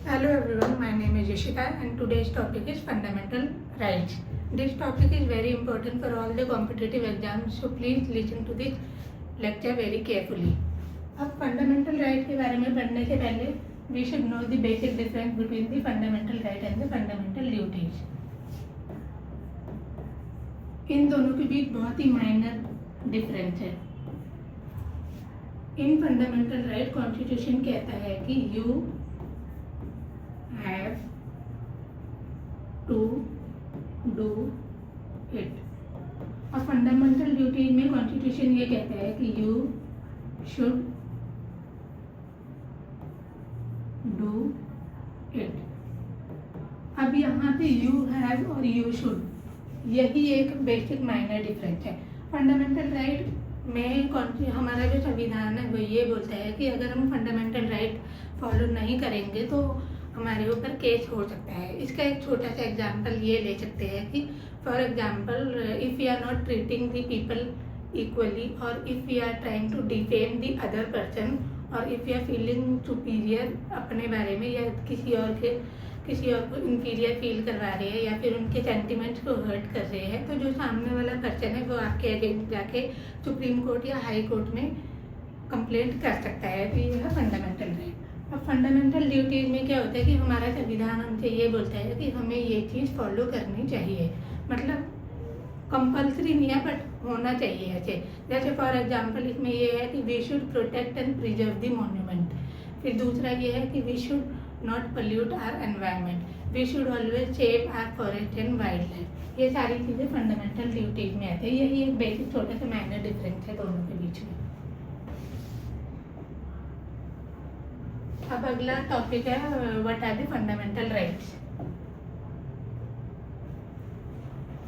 Hello everyone, my name is Yashika and today's topic is fundamental rights. This topic is very important for all the competitive exams, so please listen to this lecture very carefully. अब fundamental right के बारे में पढ़ने से पहले we should know the basic difference between the fundamental right and the fundamental duties. इन दोनों के बीच बहुत ही माइनर डिफरेंस है. इन फंडामेंटल राइट कॉन्स्टिट्यूशन कहता है कि you have to do it. और फंडामेंटल ड्यूटी में कॉन्स्टिट्यूशन ये कहता है कि यू शुड डू इट. अब यहाँ पे यू हैव और यू शुड, यही एक बेसिक माइनर डिफरेंस है. फंडामेंटल राइट में हमारा जो संविधान है वो ये बोलता है कि अगर हम फंडामेंटल राइट फॉलो नहीं करेंगे तो हमारे ऊपर केस हो सकता है. इसका एक छोटा सा एग्जांपल ये ले सकते हैं कि for example if you are not treating the people equally और if you are trying to defame the other person और if you are feeling superior अपने बारे में या किसी और को इन्फीरियर फील करवा रहे हैं या फिर उनके सेंटिमेंट्स को हर्ट कर रहे हैं, तो जो सामने वाला पर्सन है वो आपके अगेंस्ट जाके सुप्रीम कोर्ट या हाई कोर्ट में कंप्लेंट कर सकता है. तो ये है फंडामेंटल राइट. अब फंडामेंटल ड्यूटीज़ में क्या होता है कि हमारा संविधान हमसे ये बोलता है कि हमें ये चीज़ फॉलो करनी चाहिए. मतलब कंपल्सरी नहीं है बट होना चाहिए ऐसे. जैसे फॉर एग्जांपल इसमें ये है कि we should protect and preserve the monument. फिर दूसरा ये है कि we should not pollute our environment. We should always save our forest and wildlife. ये सारी चीज़ें फंडामेंटल ड्यूटीज़ में आती है. यही एक बेसिक छोटा सा माइनर डिफरेंस है दोनों के बीच में. अब अगला टॉपिक है what are the fundamental rights.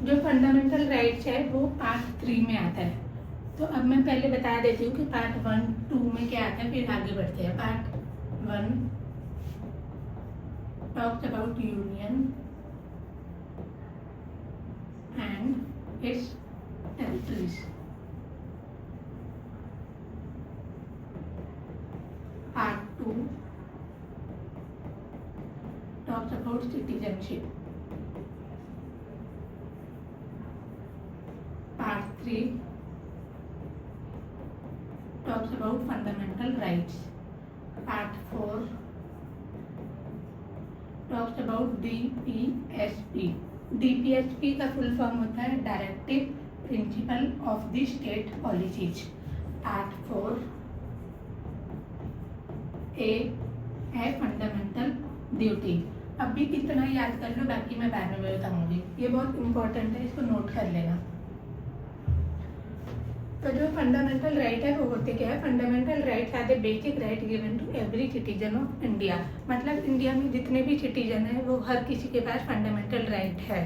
जो फंडामेंटल राइट्स है वो पार्ट 3 में आता है. तो अब मैं पहले बता देती हूँ कि पार्ट 1, 2 में क्या आता है, फिर आगे बढ़ते हैं. Part 1 talks about union and it's territories. Part 2 talks about citizenship. Part 3 talks about fundamental rights. Part 4 talks about DPSP. DPSP का फुल फॉर्म होता है directive principle of the state policies. Part 4 ए है फंडामेंटल ड्यूटी. अभी इतना याद कर लो, बाकी मैं बाद में बताऊंगी. ये बहुत इंपॉर्टेंट है, इसको नोट कर लेना. तो जो फंडामेंटल राइट है वो होते क्या है. Fundamental rights are the basic right given to every citizen of India. मतलब इंडिया में जितने भी सिटीजन हैं वो हर किसी के पास फंडामेंटल राइट है.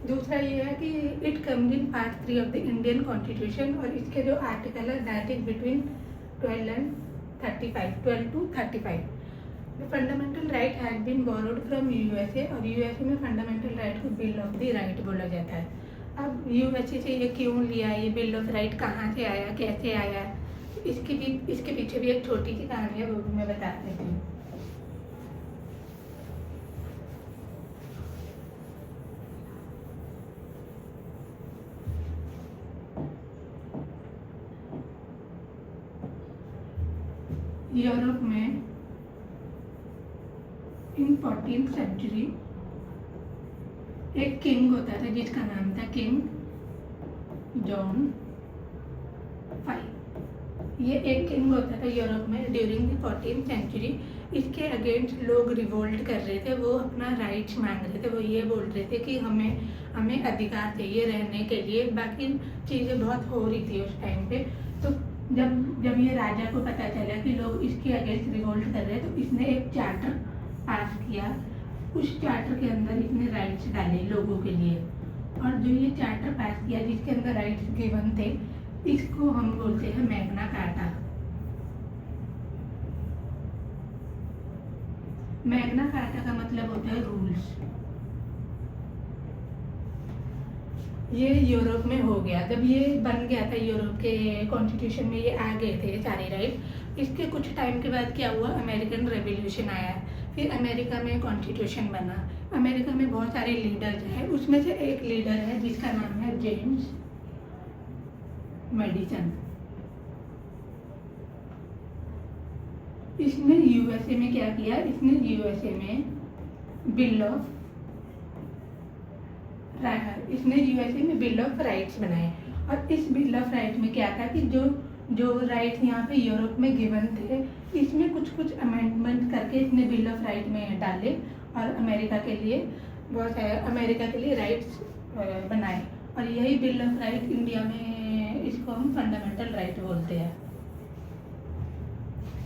दूसरा ये है कि it comes in part 3 of the Indian constitution और इसके जो आर्टिकल है that is between 12 to 35. Fundamental right has been borrowed from USA और यूएसए में फंडामेंटल राइट को बिल ऑफ द राइट बोला जाता है. अब यूएसए से ये क्यों लिया, ये बिल ऑफ राइट कहाँ से आया, कैसे आया, इसके पीछे भी एक छोटी सी कहानी है, वो भी मैं बता देती हूँ. यूरोप में इन 14th सेंचुरी एक किंग होता था जिसका नाम था किंग जॉन 5. ये एक किंग होता था यूरोप में ड्यूरिंग द 14th सेंचुरी. इसके अगेंस्ट लोग रिवोल्ट कर रहे थे, वो अपना राइट्स मांग रहे थे. वो ये बोल रहे थे कि हमें अधिकार चाहिए रहने के लिए. बाकी चीज़ें बहुत हो रही थी उस टाइम पे. तो जब ये राजा को पता चला कि लोग इसके अगेंस्ट रिवोल्ट कर रहे हैं तो इसने एक चार्टर पास किया. उस चार्टर के अंदर इसने राइट्स डाले लोगों के लिए. और जो ये चार्टर पास किया जिसके अंदर राइट्स गिवन थे, इसको हम बोलते हैं मैग्ना कार्टा. मैग्ना कार्टा का मतलब होता है रूल्स. ये यूरोप में हो गया. जब ये बन गया था यूरोप के कॉन्स्टिट्यूशन में, ये आ गए थे सारे राइट. इसके कुछ टाइम के बाद क्या हुआ, अमेरिकन रेवोल्यूशन आया. फिर अमेरिका में कॉन्स्टिट्यूशन बना। अमेरिका में बहुत सारे लीडर्स हैं, उसमें से एक लीडर है जिसका नाम है जेम्स मेडिसन। इसने यूएसए में क्या किया, इसने यूएसए में बिल ऑफ राइट्स बनाए। और इस बिल ऑफ राइट्स में क्या था कि जो राइट्स यहाँ पे यूरोप में गिवन थे, इसमें कुछ अमेंडमेंट करके इसने बिल ऑफ राइट में डाले और अमेरिका के लिए राइट्स बनाए। और यही बिल ऑफ राइट इंडिया में इसको हम फंडामेंटल राइट बोलते हैं।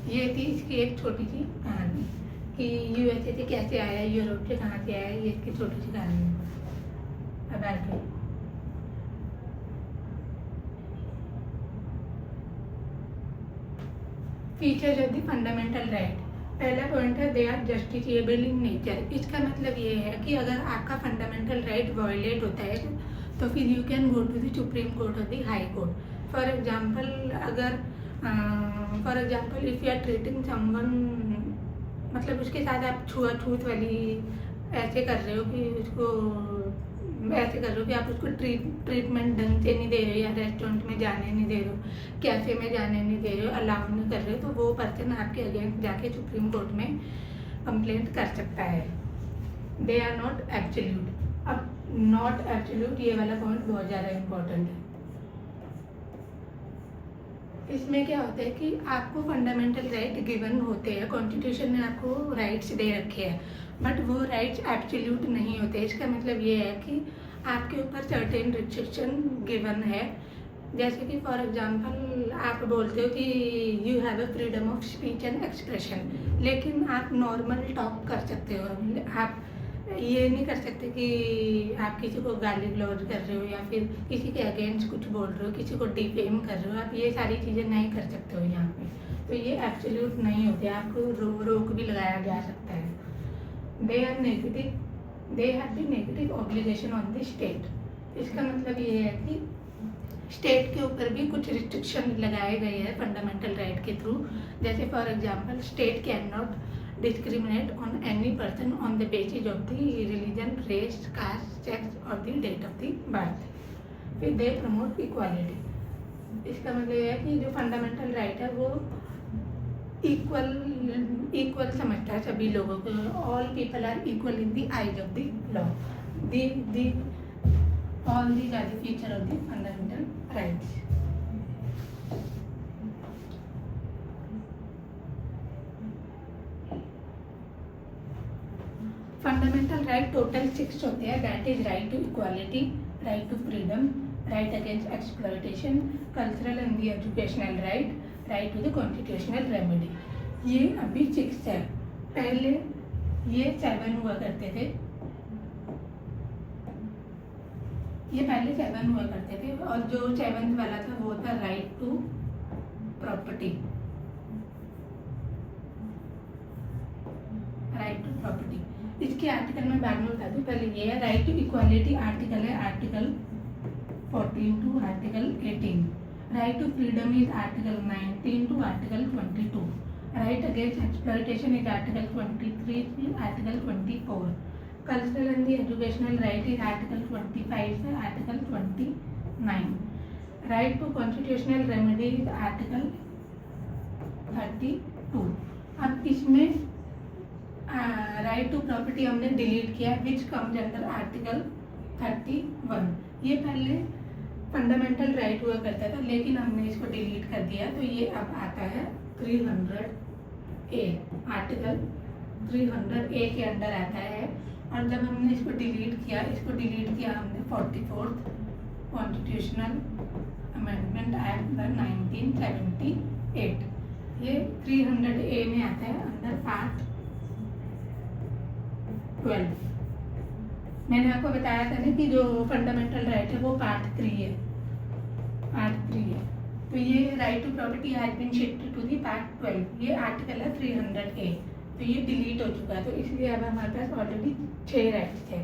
ये थी इसकी एक छोटी सी कहानी कि यूएसए से कैसे आया, यूरोप से कहाँ से आया, ये इसकी छोटी सी कहानी है। अब आगे features of the fundamental right. पहला पॉइंट है they are justifiable in nature. इसका मतलब ये है कि अगर आपका फंडामेंटल राइट वायलेट होता है तो फिर you can go to the Supreme Court और the High Court. For example if you are treating someone, मतलब उसके साथ आप छुआछूत वाली ऐसे कर रहे हो कि आप उसको ट्रीटमेंट ढंग से नहीं दे रहे हो, या रेस्टोरेंट में जाने नहीं दे रहे हो, कैफे में जाने नहीं दे रहे हो, अलाउ नहीं कर रहे हो, तो वो पर्सन आपके अगेंस्ट जाके सुप्रीम कोर्ट में कंप्लेंट कर सकता है। They are not absolute. अब नॉट एब्सोल्यूट ये वाला पॉइंट बहुत ज़्यादा इम्पोर्टेंट है। इसमें क्या होता है कि आपको फंडामेंटल राइट गिवन होते हैं, कॉन्स्टिट्यूशन ने आपको राइट्स दे रखे हैं, बट वो राइट्स एब्सोल्यूट नहीं होते। इसका मतलब ये है कि आपके ऊपर सर्टेन रिस्ट्रिक्शन गिवन है। जैसे कि फॉर एग्जांपल आप बोलते हो कि you have a freedom of speech and expression, लेकिन आप नॉर्मल टॉक कर सकते हो। आप ये नहीं कर सकते कि आप किसी को गाली गलौज कर रहे हो या फिर किसी के अगेंस्ट कुछ बोल रहे हो, किसी को डिफेम कर रहे हो, आप ये सारी चीज़ें नहीं कर सकते हो यहाँ पे। तो ये एब्सोल्यूट नहीं होते, आपको रोक भी लगाया जा सकता है। They have the negative obligation on the state. इसका मतलब ये है कि स्टेट के ऊपर भी कुछ रिस्ट्रिक्शन लगाए गए हैं फंडामेंटल राइट के थ्रू। जैसे for example state can not discriminate on any person on the basis of the religion, race, caste, sex or the date of the birth. फिर they promote equality। इसका मतलब ये है कि जो फंडामेंटल राइट है वो इक्वल समझता है सभी लोगों को। All people are equal in the eyes of the law. All these are the feature of the fundamental rights. Fundamental right total 6 होते हैं। That is right to equality, right to freedom, right against exploitation, cultural and the educational right, right to the constitutional remedy. ये अभी 6 है। पहले ये 7 हुआ करते थे, और जो 7th वाला था वो था राइट टू प्रॉपर्टी। इसके आर्टिकल में बाद में बता दूँ, पहले ये है राइट टू इक्वालिटी आर्टिकल है article 14 to article 18। Right to freedom is article 19 to article 22। Right against exploitation is article 23 to article 24। Cultural and the educational right is article 25 से article 29। Right to constitutional remedy is article 32। अब इसमें right to property हमने delete किया, which comes under article 31। ये पहले fundamental right हुआ करता था, लेकिन हमने इसको डिलीट कर दिया, तो ये अब आता है 300A। आर्टिकल 300A के अंडर आता है। और जब हमने इसको डिलीट किया हमने 44th कॉन्स्टिट्यूशनल अमेंडमेंट एक्ट 1978। ये 300A में आता है अंडर पार्ट 12। मैंने आपको बताया था ना कि जो फंडामेंटल राइट है वो पार्ट 3 है। तो ये right to property has been shifted to the part 12। ये आर्टिकल है 300A, तो ये डिलीट हो चुका है। तो इसलिए अब हमारे पास ऑलरेडी 6 राइट्स थे।